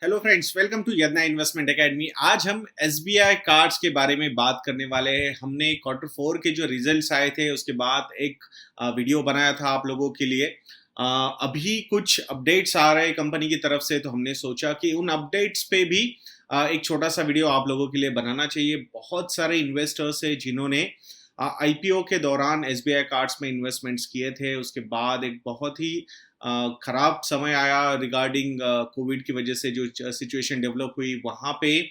Hello friends, welcome to Yadnya investment academy. आज हम SBI cards के बारे में बात करने वाले हैं। हमने क्वार्टर फोर के जो रिजल्ट्स आए थे उसके बाद एक वीडियो बनाया था आप लोगों के लिए। अभी कुछ अपडेट्स आ रहे हैं कंपनी की तरफ से, तो हमने सोचा कि उन अपडेट्स पे भी एक छोटा सा वीडियो आप लोगों के लिए बनाना चाहिए। बहुत सारे इन्वेस्टर्स हैं जिन्होंने आईपीओ के दौरान एसबीआई कार्ड्स में इन्वेस्टमेंट्स किए थे। उसके बाद एक बहुत ही खराब समय आया रिगार्डिंग कोविड की वजह से, जो सिचुएशन डेवलप हुई वहाँ पे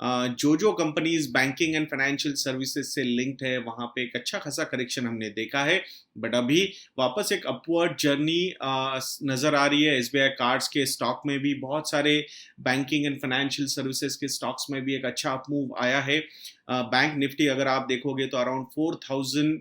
जो companies banking and financial services से लिंक्ड है वहाँ पे एक अच्छा खासा करेक्शन हमने देखा है। बट अभी वापस एक अपवर्ड जर्नी नजर आ रही है। एसबीआई कार्ड्स के स्टॉक में भी, बहुत सारे बैंकिंग एंड फाइनेंशियल सर्विसेज के स्टॉक्स में भी एक अच्छा अपमूव आया है। बैंक निफ्टी अगर आप देखोगे तो अराउंड 4000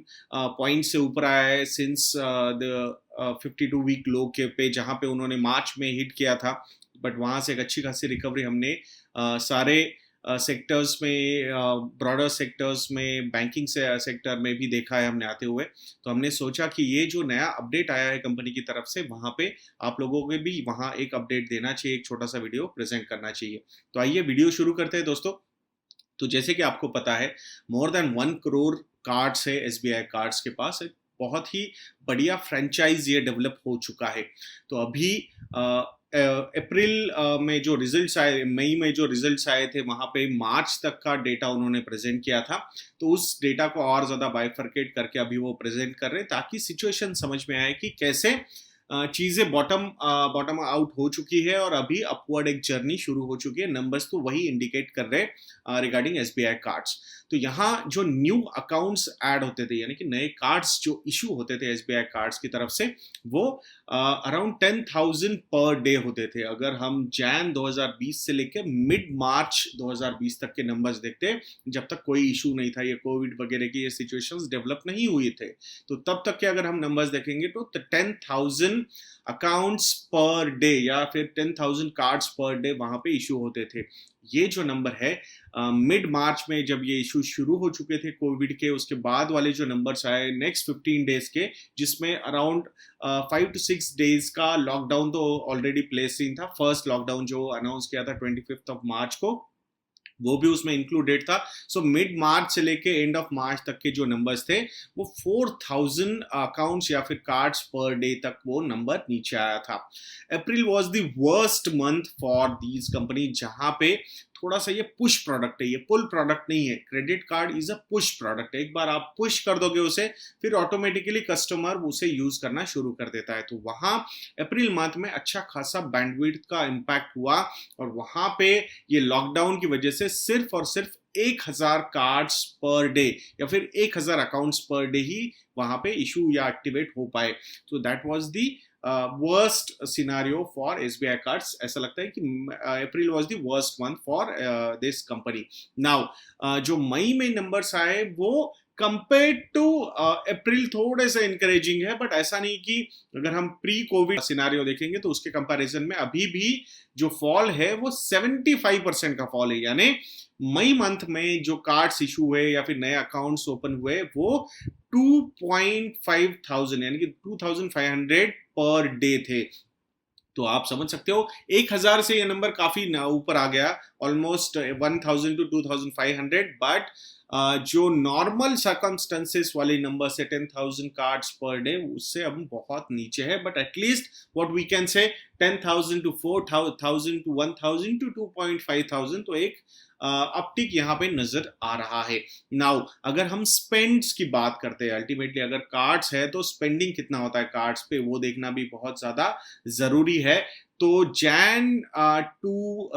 पॉइंट से ऊपर आया है सिंस द 52 वीक लो के पे, जहाँ पे उन्होंने मार्च में हिट किया था। बट वहाँ से एक अच्छी खासी रिकवरी हमने सारे सेक्टर्स में, ब्रॉडर सेक्टर्स में, बैंकिंग से सेक्टर में भी देखा है हमने आते हुए। तो हमने सोचा कि ये जो नया अपडेट आया है कंपनी की तरफ से, वहाँ पे आप लोगों को भी वहाँ एक अपडेट देना चाहिए, एक छोटा सा वीडियो प्रेजेंट करना चाहिए। तो आइए वीडियो शुरू करते हैं दोस्तों। तो जैसे कि आपको पता है, मोर देन 1 करोड़ कार्ड्स है एसबीआई कार्ड्स के पास। एक बहुत ही बढ़िया फ्रेंचाइज ये डेवलप हो चुका है। तो अभी अप्रैल में जो रिजल्ट्स आए, मई में जो रिजल्ट्स आए थे, वहां पे मार्च तक का डेटा उन्होंने प्रेजेंट किया था। तो उस डेटा को और ज्यादा बाइफरकेट करके अभी वो प्रेजेंट कर रहे हैं, ताकि सिचुएशन समझ में आए कि कैसे चीजें बॉटम आउट हो चुकी है और अभी अपवर्ड एक जर्नी शुरू हो चुकी है। नंबर्स तो वही इंडिकेट कर रहे हैं रिगार्डिंग एसबीआई कार्ड्स। तो यहाँ जो न्यू अकाउंट्स ऐड होते थे, यानी कि नए कार्ड्स जो इशू होते थे एसबीआई कार्ड्स की तरफ से, वो अराउंड 10,000 पर डे होते थे। अगर हम जैन 2020 से लेकर मिड मार्च 2020 तक के नंबर्स देखते, जब तक कोई इशू नहीं था, ये कोविड वगैरह की ये सिचुएशंस डेवलप नहीं हुई थे, तो तब तक के अगर हम नंबर्स देखेंगे तो 10,000 अकाउंट्स पर डे या फिर 10,000 कार्ड्स पर डे वहां पे इशू होते थे। ये जो नंबर है मिड मार्च में जब ये इशू शुरू हो चुके थे कोविड के, उसके बाद वाले जो नंबर्स आए नेक्स्ट 15 डेज के, जिसमें अराउंड 5 to 6 डेज का लॉकडाउन तो ऑलरेडी प्लेस इन था। फर्स्ट लॉकडाउन जो अनाउंस किया था 25 मार्च को, वो भी उसमें इंक्लूडेड था। सो मिड मार्च से लेके एंड ऑफ मार्च तक के जो नंबर्स थे, वो 4,000 अकाउंट्स या फिर कार्ड्स पर डे तक वो नंबर नीचे आया था। April was the worst month for these company, जहां पे थोड़ा सा ये पुश प्रोडक्ट है, ये पुल प्रोडक्ट नहीं है। Credit card is a push product है। एक बार आप पुश कर दोगे उसे, फिर ऑटोमेटिकली कस्टमर उसे यूज करना शुरू कर देता है। तो वहां अप्रैल मंथ में अच्छा खासा बैंडविड्थ का इम्पैक्ट हुआ, और वहां पे ये लॉकडाउन की वजह से सिर्फ और सिर्फ 1,000 कार्ड्स पर डे या फिर 1,000 अकाउंट्स पर डे ही वहां पे इशू या एक्टिवेट हो पाए। तो that was the worst scenario for SBI cards. ऐसा लगता है कि April was the worst month for this company. Now जो मई में नंबर्स आए, वो कंपेयर टू अप्रैल थोड़े से इंकरेजिंग है। बट ऐसा नहीं कि अगर हम प्री कोविड सिनारियो देखेंगे तो उसके कंपैरिजन में अभी भी जो फॉल है वो 75% का फॉल है। यानी मई मंथ में जो कार्ड्स इशू हुए या फिर नए अकाउंट्स ओपन हुए, वो 2,500 यानी कि 2,500 पर डे थे। तो आप समझ सकते हो 1,000 से ये नंबर काफी ऊपर आ गया, ऑलमोस्ट 1,000 to 2,500। बट जो नॉर्मल सर्कमस्टेंसेस वाले नंबर से 10,000 कार्ड्स पर डे, उससे अब बहुत नीचे है। But at least what we can say 10,000 to 4,000 to 1,000 to 2,500, तो एक अपटिक यहाँ पे नजर आ रहा है। नाउ अगर हम स्पेंड्स की बात करते हैं, अल्टीमेटली अगर कार्ड्स है तो स्पेंडिंग कितना होता है कार्ड्स पे, वो देखना भी बहुत ज्यादा जरूरी है। तो Jan to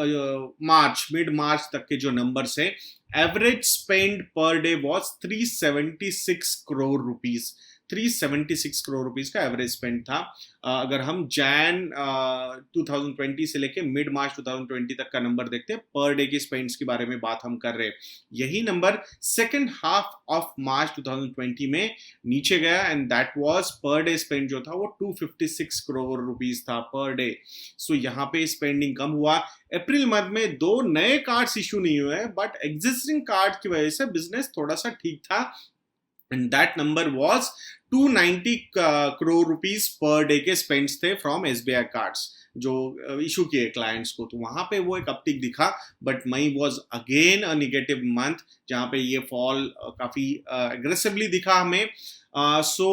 March, mid March तक के जो नंबर्स है, average spend per day was 376 crore rupees. 376 crore rupees का एवरेज स्पेंड था। अगर हम जैन 2020 से लेके मिड मार्च 2020 तक का नंबर देखते हैं, पर डे के स्पेंड्स के बारे में बात हम कर रहे हैं, यही number second half of March 2020 में नीचे गया, and that was per day spend जो था वो 256 करोड़ रुपीज था पर डे। सो यहाँ पे स्पेंडिंग कम हुआ। अप्रैल मंथ में 2 नए कार्ड्स इशू नहीं हुए, बट एग्जिस्टिंग कार्ड की वजह से बिजनेस थोड़ा सा ठीक था। And that number was 290 crore rupees per day के स्पेंड्स थे फ्रॉम एसबीआई कार्ड्स जो इशू किए क्लाइंट्स को, तो वहां पे वो एक अपटिक दिखा। But May was again a negative month जहां पे ये फॉल काफी एग्रेसिवली दिखा हमें। सो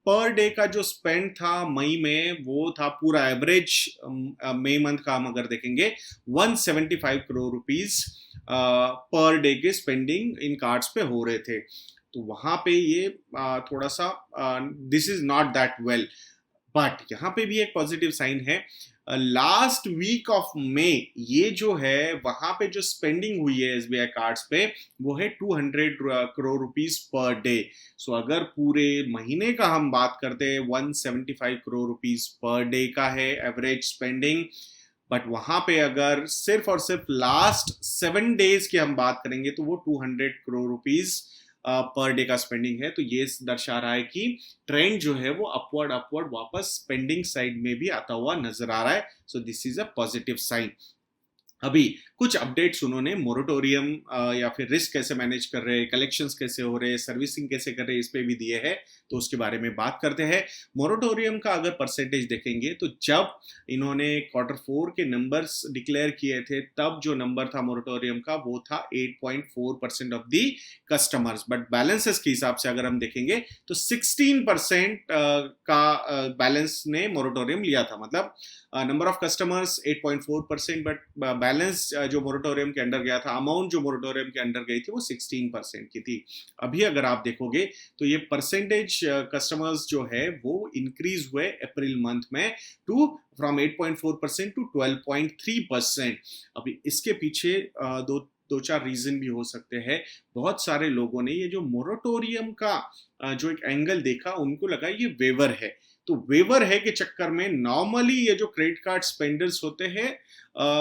पर डे का जो स्पेंड था मई में वो था पूरा एवरेज मई मंथ का हम अगर देखेंगे 175 करोड़ रुपीस पर डे के स्पेंडिंग इन कार्ड्स पे हो रहे थे। तो वहां पे ये थोड़ा सा this is not that well, but यहाँ पे भी एक पॉजिटिव साइन है। लास्ट वीक ऑफ मई ये जो है वहां पे जो स्पेंडिंग हुई है एसबीआई कार्ड्स पे वो है 200 करोड़ रुपीस पर डे। सो अगर पूरे महीने का हम बात करते हैं 175 करोड़ रुपीस पर डे का है एवरेज स्पेंडिंग, बट वहां पे अगर सिर्फ और सिर्फ लास्ट 7 डेज की हम बात करेंगे तो वो 200 करोड़ रुपीस पर डे का स्पेंडिंग है। तो ये दर्शा रहा है कि ट्रेंड जो है वो अपवर्ड अपवर्ड वापस स्पेंडिंग साइड में भी आता हुआ नजर आ रहा है। So this is a positive sign. अभी कुछ अपडेट्स उन्होंने मोरेटोरियम या फिर रिस्क कैसे मैनेज कर रहे हैं, कलेक्शंस कैसे हो रहे हैं, सर्विसिंग कैसे कर रहे हैं, इस पे भी दिए हैं, तो उसके बारे में बात करते हैं। मोरेटोरियम का अगर परसेंटेज देखेंगे तो जब इन्होंने Q4 के नंबर्स डिक्लेयर किए थे तब जो नंबर था मोरेटोरियम का वो था 8.4% of the customers, but balances के हिसाब से अगर हम देखेंगे तो 16% का बैलेंस ने मोरेटोरियम लिया था। मतलब number of customers 8.4%, but balance जो मोरेटोरियम के अंडर गया था, अमाउंट जो मोरेटोरियम के अंडर गई थी वो 16% की थी। अभी अगर आप देखोगे तो ये परसेंटेज कस्टमर्स जो है वो इंक्रीज हुए अप्रैल मंथ में टू फ्रॉम 8.4% टू 12.3%। अभी इसके पीछे दो चार रीजन भी हो सकते हैं। बहुत सारे लोगों ने ये जो मोरेटोरियम का जो एक एंगल देखा उनको लगा ये वेवर है, तो वेवर है के चक्कर में नॉर्मली ये जो क्रेडिट कार्ड स्पेंडर्स होते हैं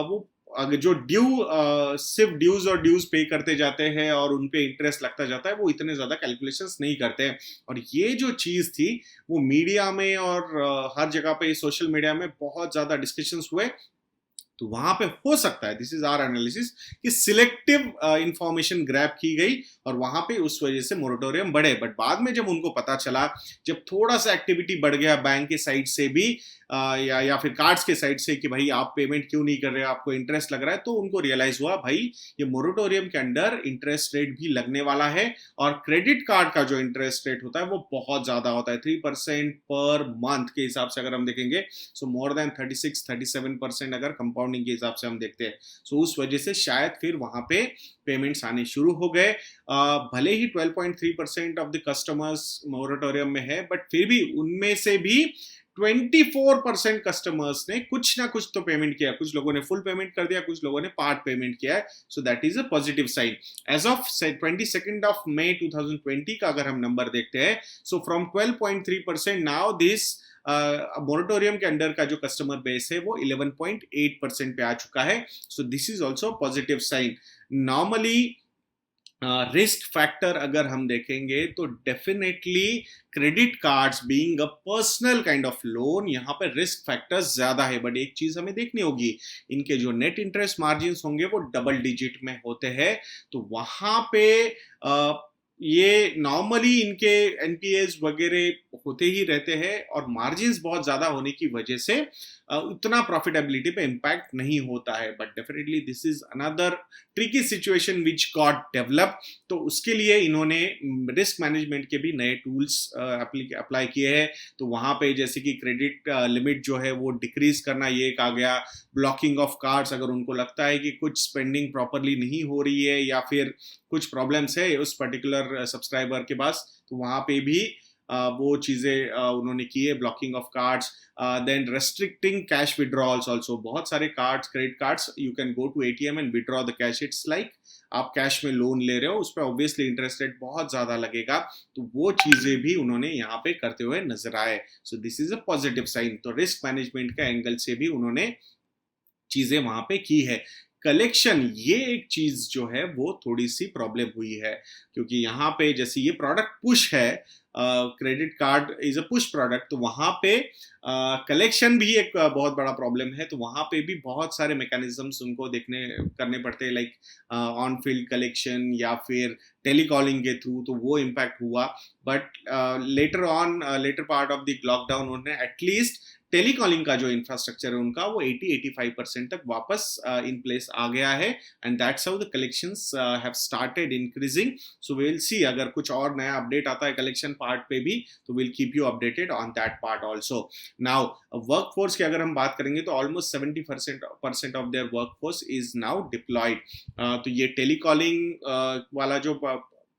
वो जो सिर्फ ड्यूज और ड्यूज पे करते जाते हैं और उन पे इंटरेस्ट लगता जाता है, वो इतने ज्यादा कैलकुलेशंस नहीं करते हैं। और ये जो चीज थी वो मीडिया में और हर जगह पे सोशल मीडिया में बहुत ज्यादा डिस्कशंस हुए। तो वहां पे हो सकता है, दिस इज आवर एनालिसिस, कि सिलेक्टिव इंफॉर्मेशन ग्रैब की गई और वहां पे उस वजह से मोरेटोरियम बढ़े। बट बाद में जब उनको पता चला, जब थोड़ा सा एक्टिविटी बढ़ गया बैंक के साइड से भी या फिर कार्ड्स के साइड से कि भाई आप पेमेंट क्यों नहीं कर रहे, आपको इंटरेस्ट लग रहा है, तो उनको रियलाइज हुआ भाई ये मोरेटोरियम के अंडर इंटरेस्ट रेट भी लगने वाला है। और क्रेडिट कार्ड का जो इंटरेस्ट रेट होता है वो बहुत ज्यादा होता है, 3% पर मंथ के हिसाब से अगर हम देखेंगे, सो मोर देन 36-37% अगर कंपाउंडिंग के हिसाब से हम देखते हैं। सो उस वजह से शायद फिर वहां पे पेमेंट्स आने शुरू हो गए। भले ही 12.3% ऑफ द कस्टमर्स मोरेटोरियम में है, बट फिर भी उनमें से भी 24% कस्टमर्स ने कुछ ना कुछ तो पेमेंट किया। कुछ लोगों ने फुल पेमेंट कर दिया, कुछ लोगों ने पार्ट पेमेंट किया है। So that is a positive sign. As of 22 of May 2020 का अगर हम नंबर देखते हैं, so from 12.3% now this moratorium के अंडर का जो कस्टमर बेस है वो 11.8% पे आ चुका है। So this is also positive sign. Normally risk factor अगर हम देखेंगे तो definitely credit cards being a personal kind of loan, यहाँ पे रिस्क फैक्टर्स ज्यादा है। बट एक चीज हमें देखनी होगी, इनके जो नेट इंटरेस्ट मार्जिन होंगे वो डबल डिजिट में होते हैं। तो वहां पे ये नॉर्मली इनके एनपीएस वगैरह होते ही रहते हैं और मार्जिन्स बहुत ज्यादा होने की वजह से उतना प्रॉफिटेबिलिटी पे इम्पैक्ट नहीं होता है। But definitely this is another tricky situation which got develop. तो उसके लिए इन्होंने रिस्क मैनेजमेंट के भी नए टूल्स अप्लाई किए हैं। तो वहां पे जैसे कि क्रेडिट लिमिट जो है वो डिक्रीज करना, ये एक आ गया। ब्लॉकिंग ऑफ कार्ड्स, अगर उनको लगता है कि कुछ स्पेंडिंग प्रॉपरली नहीं हो रही है या फिर कुछ प्रॉब्लम्स है उस पर्टिकुलर सब्सक्राइबर के पास, तो वहां पे भी वो चीजें उन्होंने की है, blocking of cards. Then restricting cash withdrawals also. बहुत सारे cards, credit cards, you can go to ATM and withdraw the cash. It's like आप कैश में लोन ले रहे हो, उस पर ऑब्वियसली इंटरेस्ट रेट बहुत ज्यादा लगेगा। तो वो चीजें भी उन्होंने यहाँ पे करते हुए नजर आए। So this is a positive sign. तो रिस्क मैनेजमेंट का एंगल से भी उन्होंने चीजें वहां पे की है। कलेक्शन ये एक चीज जो है वो थोड़ी सी प्रॉब्लम हुई है, क्योंकि यहाँ पे जैसे ये प्रोडक्ट पुश है, credit card is a push product, तो वहां पे कलेक्शन भी एक बहुत बड़ा प्रॉब्लम है। तो वहां पे भी बहुत सारे मैकेनिज्म्स उनको देखने करने पड़ते हैं, लाइक ऑन फील्ड कलेक्शन या फिर टेलीकॉलिंग के थ्रू, तो वो इम्पैक्ट हुआ। But later part of the lockdown उन्होंने एटलीस्ट टेलीकॉलिंग का जो इंफ्रास्ट्रक्चर है उनका वो 80-85% तक वापस इन प्लेस आ गया है, and that's how the collections have started increasing. So we will see, अगर कुछ और नया अपडेट आता है कलेक्शन पार्ट पे भी तो will keep you updated on that part also. Now work force की अगर हम बात करेंगे तो almost 70% of their work force is now deployed. तो ये टेलीकॉलिंग वाला जो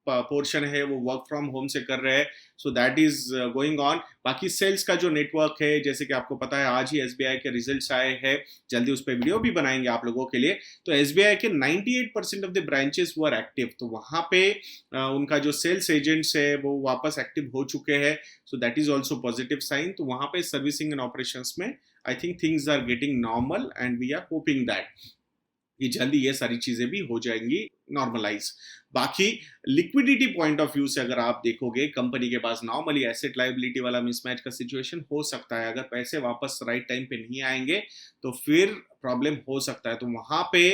पोर्शन है वो वर्क फ्रॉम होम से कर रहे हैं, so that is going on. बाकी सेल्स का जो नेटवर्क है, जैसे कि आपको पता है आज ही एसबीआई के रिजल्ट्स आए हैं, जल्दी उस पर वीडियो भी बनाएंगे आप लोगों के लिए। तो एसबीआई के 98% of the branches were active, तो वहां पे उनका जो सेल्स एजेंट्स है वो वापस एक्टिव हो चुके हैं, so that is also positive sign. तो वहां पे सर्विसिंग एंड ऑपरेशंस में I think things are getting normal, and we are hoping that ये जल्दी ये सारी चीजें भी हो जाएंगी नॉर्मलाइज। बाकी लिक्विडिटी पॉइंट ऑफ व्यू से अगर आप देखोगे, कंपनी के पास नॉर्मली एसेट लायबिलिटी वाला मिसमैच का सिचुएशन हो सकता है। अगर पैसे वापस राइट टाइम पे नहीं आएंगे तो फिर प्रॉब्लम हो सकता है। तो वहां पे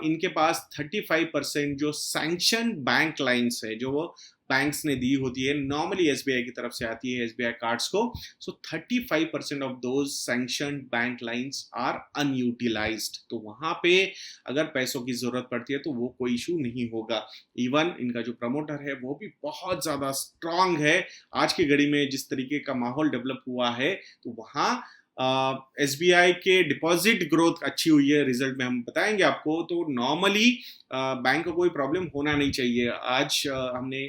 इनके पास 35% जो सैंक्शन बैंक लाइन्स है, जो वो बैंक्स ने दी होती है, नॉर्मली एसबीआई की तरफ से आती है एसबीआई कार्ड्स को, so 35% of those sanction bank lines are unutilised. तो वहां पे अगर पैसों की जरूरत पड़ती है तो वो कोई इशू नहीं होगा। इवन इनका जो प्रमोटर है वो भी बहुत ज्यादा स्ट्रांग है। आज की घड़ी में जिस तरीके का माहौल डेवलप हुआ है, तो वहां एसबीआई के डिपॉजिट ग्रोथ अच्छी हुई है, रिजल्ट में हम बताएंगे आपको। तो नॉर्मली बैंक को कोई प्रॉब्लम होना नहीं चाहिए। आज हमने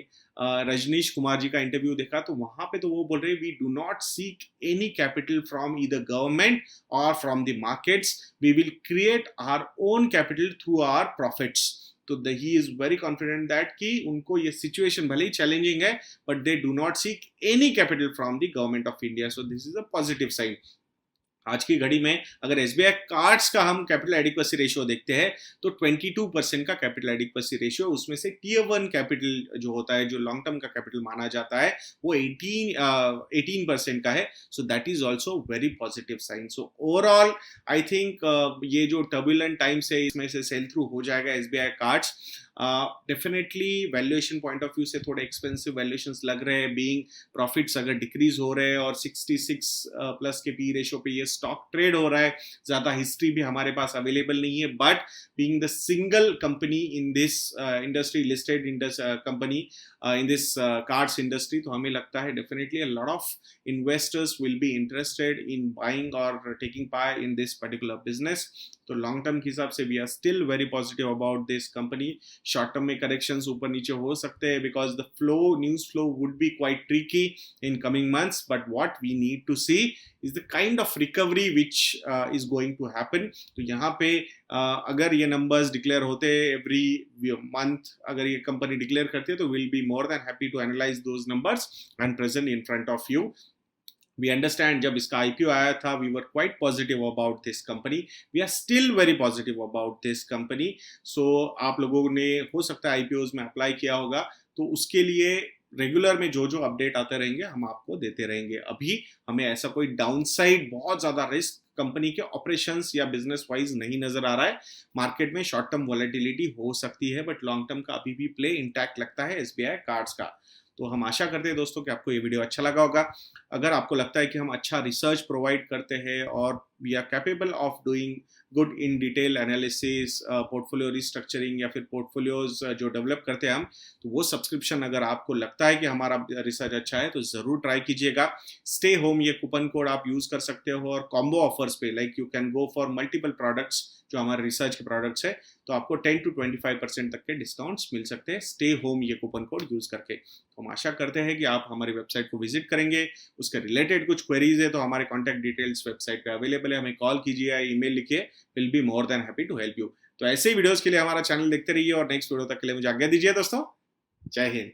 रजनीश कुमार जी का इंटरव्यू देखा, तो वहां पे तो वो बोल रहे we do not seek any capital from either government और from the markets, we will create our own capital through our profits. तो he is very confident that कि उनको ये सिचुएशन भले ही चैलेंजिंग है, but they do not seek any capital from the government of India, so this is a positive sign. आज की घड़ी में अगर एसबीआई कार्ड्स का हम कैपिटल एडिक्वेसी रेशियो देखते हैं तो 22% का कैपिटल एडिक्वेसी रेशियो, उसमें से टीयर 1 कैपिटल जो होता है, जो लॉन्ग टर्म का कैपिटल माना जाता है, वो 18% का है। So that is also very positive sign. So overall I think ये जो टर्बुलेंट टाइम्स है इसमें से सेल थ्रू हो जाएगा SBI cards. Definitely valuation point of view से थोड़े एक्सपेंसिव वैल्यूएशंस लग रहे हैं, बीइंग प्रॉफिट्स अगर डिक्रीज हो रहे हैं और 66 प्लस के पी रेशियो पे ये स्टॉक ट्रेड हो रहा है। ज्यादा हिस्ट्री भी हमारे पास अवेलेबल नहीं है, but being the single company in this industry, listed company in this cards industry, तो हमें लगता है definitely a lot of investors will be interested in buying और taking part in this particular business. तो long term के हिसाब से we are still very positive about this company. Short term में करेक्शंस ऊपर नीचे हो सकते हैं because the news flow would be quite tricky in coming months, but what we need to see is the kind of recovery which is going to happen. तो यहाँ पे अगर ये नंबर्स डिक्लेयर होते एवरी मंथ, अगर ये company declare करती है, तो will be more than happy to analyse those numbers and present in front of you. We understand जब इसका IPO आया था we were quite positive about this company, we are still very positive about this company। so आप लोगों ने हो सकता है IPOs में अप्लाई किया होगा, तो उसके लिए रेगुलर में जो जो अपडेट आते रहेंगे हम आपको देते रहेंगे। अभी हमें ऐसा कोई डाउनसाइड बहुत ज्यादा रिस्क कंपनी के ऑपरेशंस या बिजनेस वाइज नहीं नजर आ रहा है। मार्केट में शॉर्ट टर्म वॉलेटिलिटी हो सकती है, बट लॉन्ग टर्म का अभी भी प्ले इंटैक्ट लगता है एसबीआई कार्ड्स का। तो हम आशा करते हैं दोस्तों कि आपको ये वीडियो अच्छा लगा होगा। अगर आपको लगता है कि हम अच्छा रिसर्च प्रोवाइड करते हैं और we are capable of doing good in detail analysis, portfolio restructuring या फिर पोर्टफोलियोज जो डेवलप करते हैं हम, तो वो सब्सक्रिप्शन अगर आपको लगता है कि हमारा रिसर्च अच्छा है तो जरूर ट्राई कीजिएगा। स्टे होम ये कूपन कोड आप यूज कर सकते हो, और कॉम्बो ऑफर्स पे like you can go for multiple products जो हमारे रिसर्च के प्रोडक्ट्स है, तो आपको 10 to 25% तक के डिस्काउंट्स मिल सकते हैं स्टे होम ये कूपन कोड यूज करके। तो हम आशा करते हैं कि आप हमारी वेबसाइट को विजिट करेंगे। उसके रिलेटेड कुछ क्वेरीज है तो हमारे कॉन्टैक्ट डिटेल्स वेबसाइट पे अवेलेबल है, हमें कॉल कीजिए या ईमेल लिखिए, will be more than happy to help you. तो ऐसे ही वीडियोस के लिए हमारा चैनल देखते रहिए और नेक्स्ट वीडियो तक के लिए मुझे आज्ञा दीजिए दोस्तों। जय हिंद।